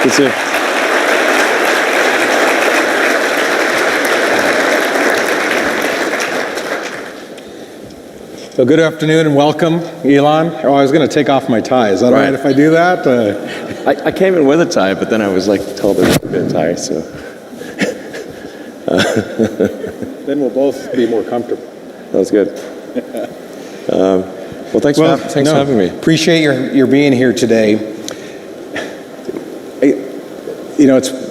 Good to see you. Well, good afternoon and welcome, Elon. Oh, I was going to take off my tie. Is that all right if I do that? I came in with a tie, but then I was told there's a bit of tie, so. Then we'll both be more comfortable. That was good. Well, thanks for having me. Appreciate your being here today.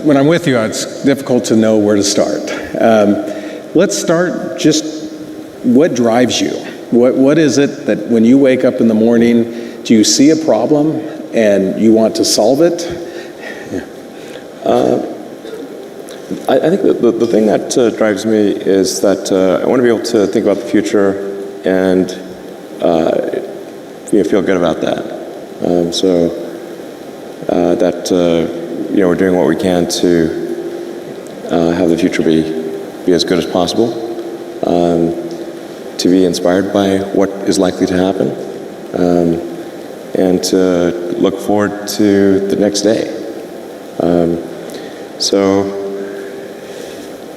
When I'm with you, it's difficult to know where to start. Let's start just what drives you? What is it that when you wake up in the morning, do you see a problem and you want to solve it? I think the thing that drives me is that I want to be able to think about the future and feel good about that. We're doing what we can to have the future be as good as possible. To be inspired by what is likely to happen, and to look forward to the next day. So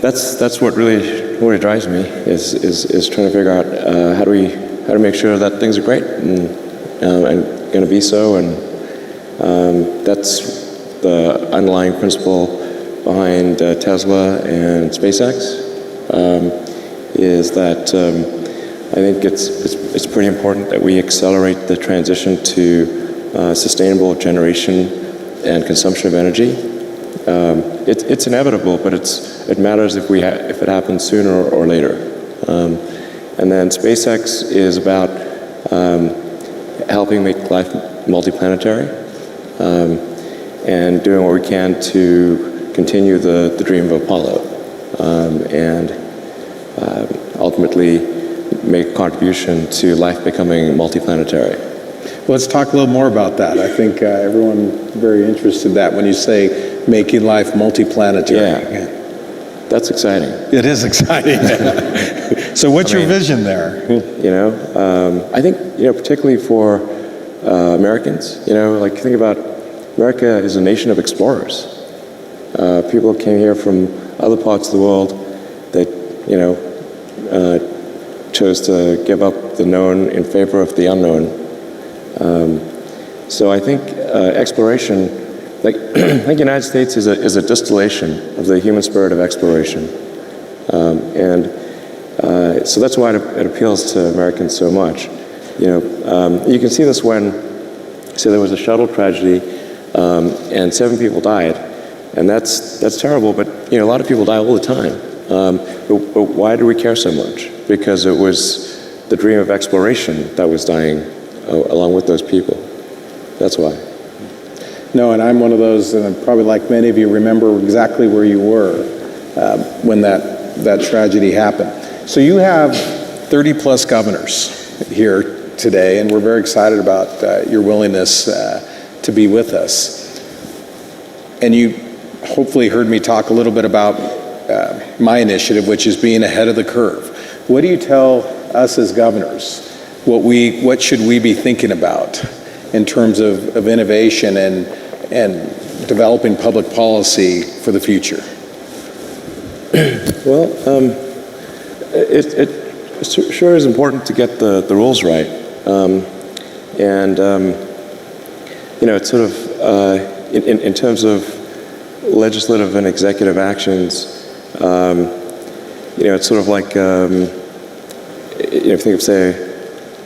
that's what really drives me is trying to figure out how to make sure that things are great and going to be so, and that's the underlying principle behind Tesla and SpaceX. Is that I think it's pretty important that we accelerate the transition to sustainable generation and consumption of energy. It's inevitable, but it matters if it happens sooner or later. And then SpaceX is about helping make life multiplanetary and doing what we can to continue the dream of Apollo and ultimately make a contribution to life becoming multiplanetary. Let's talk a little more about that. I think everyone's very interested in that when you say making life multiplanetary. Yeah. That's exciting. It is exciting. So what's your vision there? I think, particularly for Americans, think about America is a nation of explorers. People came here from other parts of the world that, chose to give up the known in favor of the unknown. So I think exploration, I think the United States is a distillation of the human spirit of exploration. So that's why it appeals to Americans so much. You can see this when, there was a shuttle tragedy and 7 people died, and that's terrible, but a lot of people die all the time. But why do we care so much? Because it was the dream of exploration that was dying along with those people. That's why. No, and I'm one of those, and probably like many of you, remember exactly where you were when that tragedy happened. So you have 30 plus governors here today, and we're very excited about your willingness to be with us. And you hopefully heard me talk a little bit about my initiative, which is being ahead of the curve. What do you tell us as governors? What should we be thinking about in terms of innovation and developing public policy for the future? Well, it sure is important to get the rules right, it's sort of in terms of legislative and executive actions. It's sort of like, if you think of, say,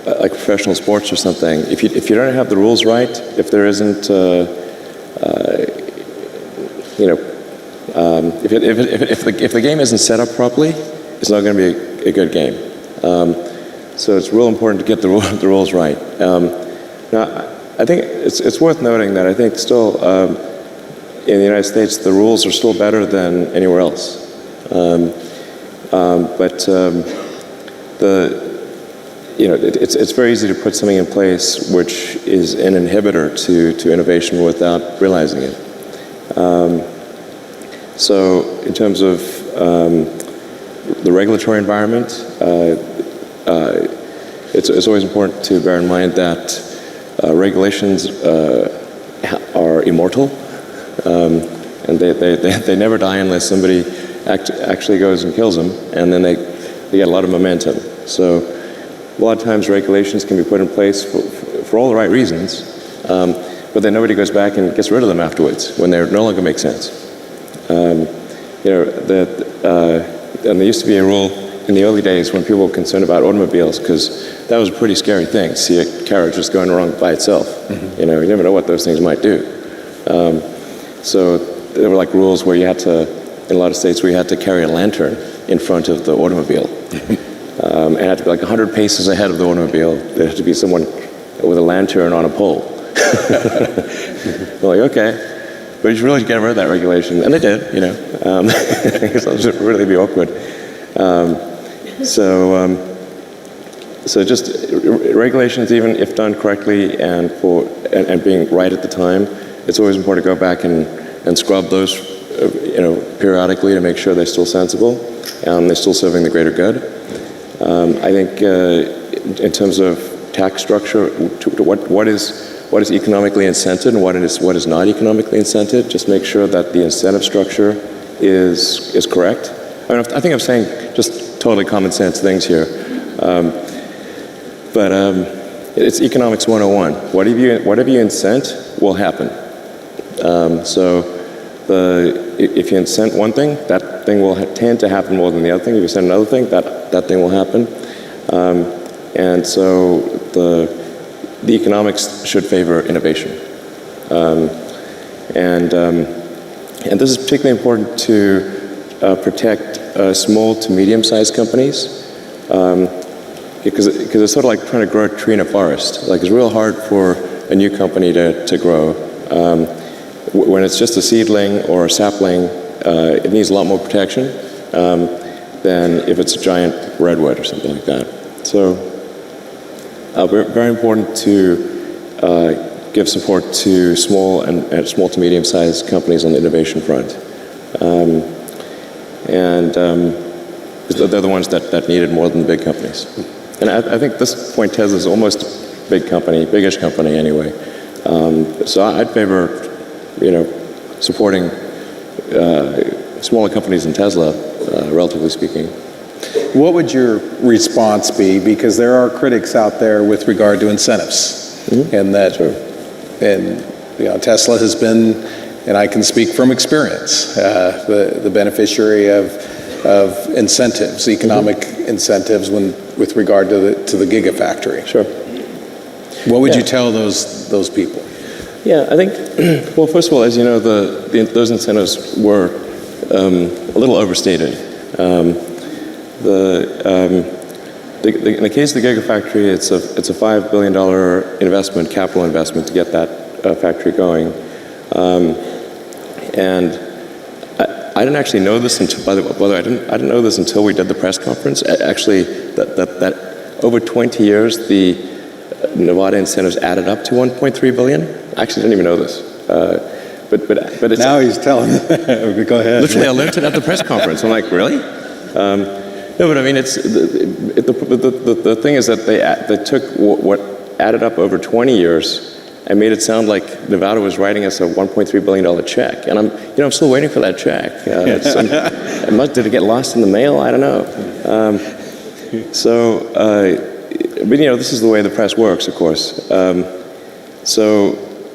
like professional sports or something. If you don't have the rules right, if there isn't, if the game isn't set up properly, it's not going to be a good game. So it's real important to get the rules right. Now, I think it's worth noting that I think still in the United States the rules are still better than anywhere else. It's very easy to put something in place which is an inhibitor to innovation without realizing it. So in terms of the regulatory environment, it's always important to bear in mind that regulations are immortal. And they never die unless somebody actually goes and kills them, and then they get a lot of momentum. So a lot of times regulations can be put in place for all the right reasons, but then nobody goes back and gets rid of them afterwards when they no longer make sense. And there used to be a rule in the early days when people were concerned about automobiles, because that was a pretty scary thing, see a carriage just going wrong by itself. Mm-hmm. You never know what those things might do. So there were like rules where you had to, in a lot of states, where you had to carry a lantern in front of the automobile. And it had to be like 100 paces ahead of the automobile. There had to be someone with a lantern on a pole. We're like, okay. But you should really get rid of that regulation. And they did, because it would really be awkward. So just regulations, even if done correctly and being right at the time, it's always important to go back and scrub those, periodically to make sure they're still sensible, they're still serving the greater good. I think in terms of tax structure, what is economically incented and what is not economically incented, just make sure that the incentive structure is correct. I think I'm saying just totally common sense things here. But it's economics 101. Whatever you incent will happen. So if you incent one thing, that thing will tend to happen more than the other thing. If you incent another thing, that thing will happen. And so the economics should favor innovation. And this is particularly important to protect small to medium-sized companies, because it's sort of like trying to grow a tree in a forest. Like, it's real hard for a new company to grow. When it's just a seedling or a sapling, it needs a lot more protection than if it's a giant redwood or something like that. So very important to give support to small to medium-sized companies on the innovation front. They're the ones that need it more than the big companies. And I think at this point Tesla's almost a biggish company anyway. So I'd favor, supporting smaller companies than Tesla, relatively speaking. What would your response be? Because there are critics out there with regard to incentives, mm-hmm. and that, sure. And Tesla has been, and I can speak from experience, the beneficiary of incentives, economic mm-hmm. incentives with regard to the Gigafactory. Sure. What would you tell those people? Yeah, I think, well, first of all, as you know, those incentives were a little overstated. In the case of the Gigafactory, it's a $5 billion capital investment to get that factory going. And I didn't actually know this until, by the way, I didn't know this until we did the press conference. Actually, that over 20 years, the Nevada incentives added up to $1.3 billion. I actually didn't even know this. But it's, now he's telling me. Go ahead. Literally, I learned it at the press conference. I'm like, really? No, but I mean, the thing is that they took what added up over 20 years and made it sound like Nevada was writing us a $1.3 billion check. And I'm still waiting for that check. Did it get lost in the mail? I don't know. But this is the way the press works, of course.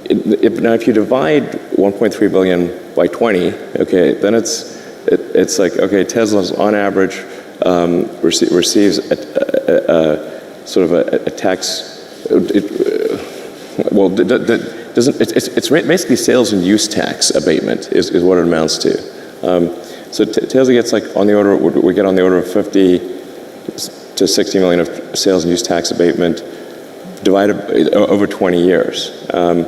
If you divide 1.3 billion by 20, okay, then it's like, okay, Tesla's on average receives sort of a tax. It's basically sales and use tax abatement is what it amounts to. So Tesla gets we get on the order of 50 to 60 million of sales and use tax abatement divided over 20 years. But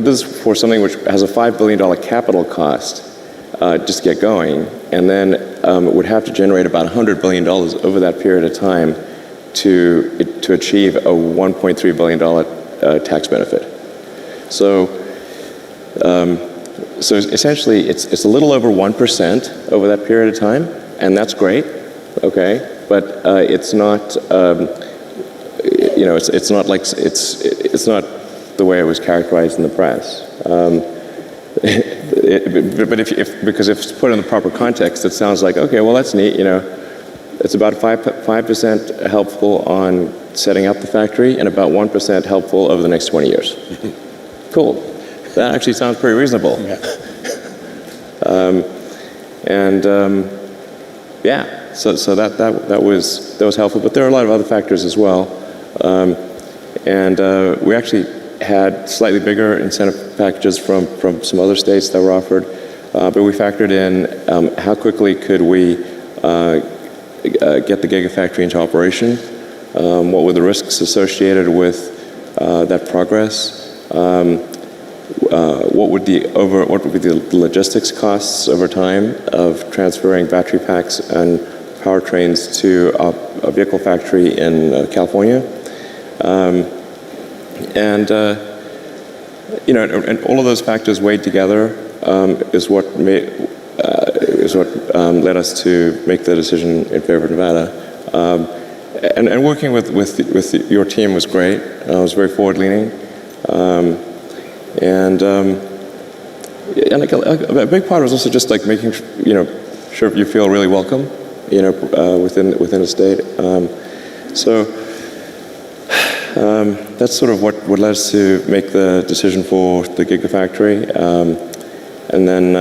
this is for something which has a $5 billion capital cost just to get going, and then would have to generate about $100 billion over that period of time to achieve a $1.3 billion tax benefit. So essentially, it's a little over 1% over that period of time, and that's great, okay? But it's not, it's not like it's not the way it was characterized in the press. But because if it's put in the proper context, it sounds like, okay, well, that's neat, It's about 5% helpful on setting up the factory and about 1% helpful over the next 20 years. Cool. That actually sounds pretty reasonable. Yeah. So that was helpful, but there are a lot of other factors as well. We actually had slightly bigger incentive packages from some other states that were offered, but we factored in how quickly could we get the Gigafactory into operation, what were the risks associated with that progress, what would be the logistics costs over time of transferring battery packs and powertrains to a vehicle factory in California, and all of those factors weighed together is what led us to make the decision in favor of Nevada. And working with your team was great. It was very forward-leaning. A big part was also just like making sure you feel really welcome, within the state. That's sort of what led us to make the decision for the Gigafactory, and then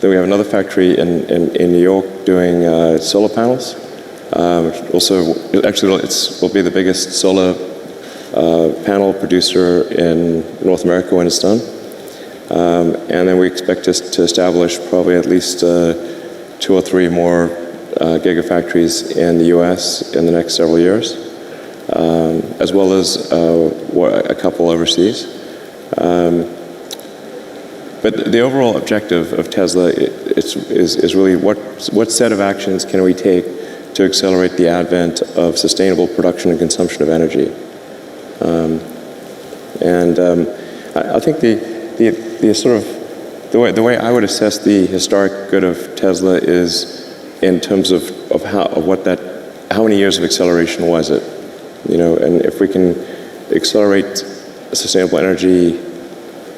we have another factory in New York doing solar panels. Will be the biggest solar panel producer in North America when it's done. And then we expect to establish probably at least 2 or 3 more gigafactories in the U.S. in the next several years, as well as a couple overseas. But the overall objective of Tesla is really what set of actions can we take to accelerate the advent of sustainable production and consumption of energy. I think the sort of the way I would assess the historic good of Tesla is in terms of how many years of acceleration was it, and if we can accelerate sustainable energy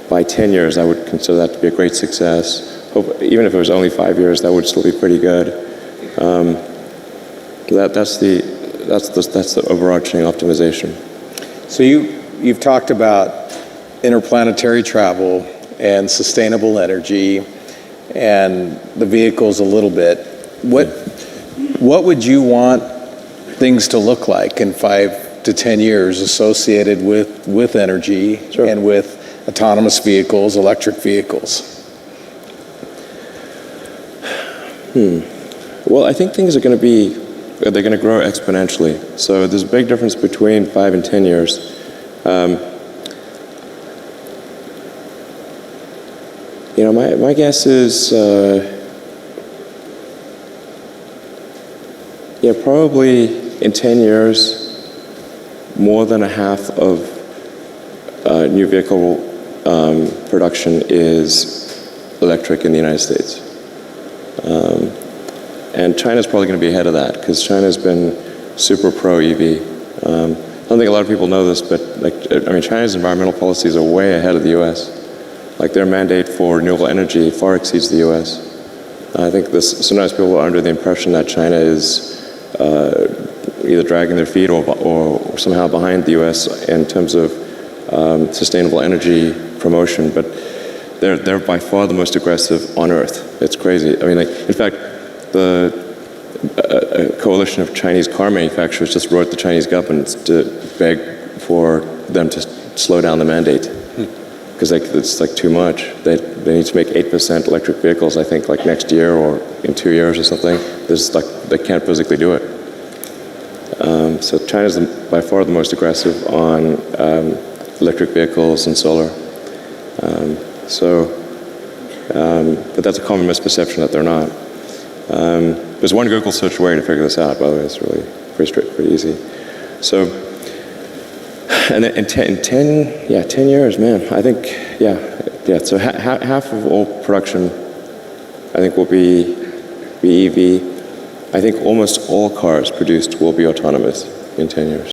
by 10 years, I would consider that to be a great success. Even if it was only 5 years, that would still be pretty good. That's the overarching optimization. So you've talked about interplanetary travel and sustainable energy and the vehicles a little bit. What would you want things to look like in 5 to 10 years associated with energy? Sure. And with autonomous vehicles, electric vehicles? Well, I think things are going to grow exponentially. So there's a big difference between 5 and 10 years. My guess is, probably in 10 years, more than a half of new vehicle production is electric in the United States. And China's probably going to be ahead of that because China's been super pro-EV. I don't think a lot of people know this, but China's environmental policies are way ahead of the U.S. Like their mandate for renewable energy far exceeds the U.S. I think sometimes people are under the impression that China is either dragging their feet or somehow behind the U.S. in terms of sustainable energy promotion, but they're by far the most aggressive on Earth. It's crazy. In fact, the coalition of Chinese car manufacturers just wrote the Chinese government to beg for them to slow down the mandate because it's like too much. They need to make 8% electric vehicles, I think, like next year or in 2 years or something. They can't physically do it. So China's by far the most aggressive on electric vehicles and solar. But that's a common misperception that they're not. There's one Google search away to figure this out, by the way. It's really pretty easy. So, and then in 10 years, man, I think, so half of all production, I think, will be EV. I think almost all cars produced will be autonomous in 10 years.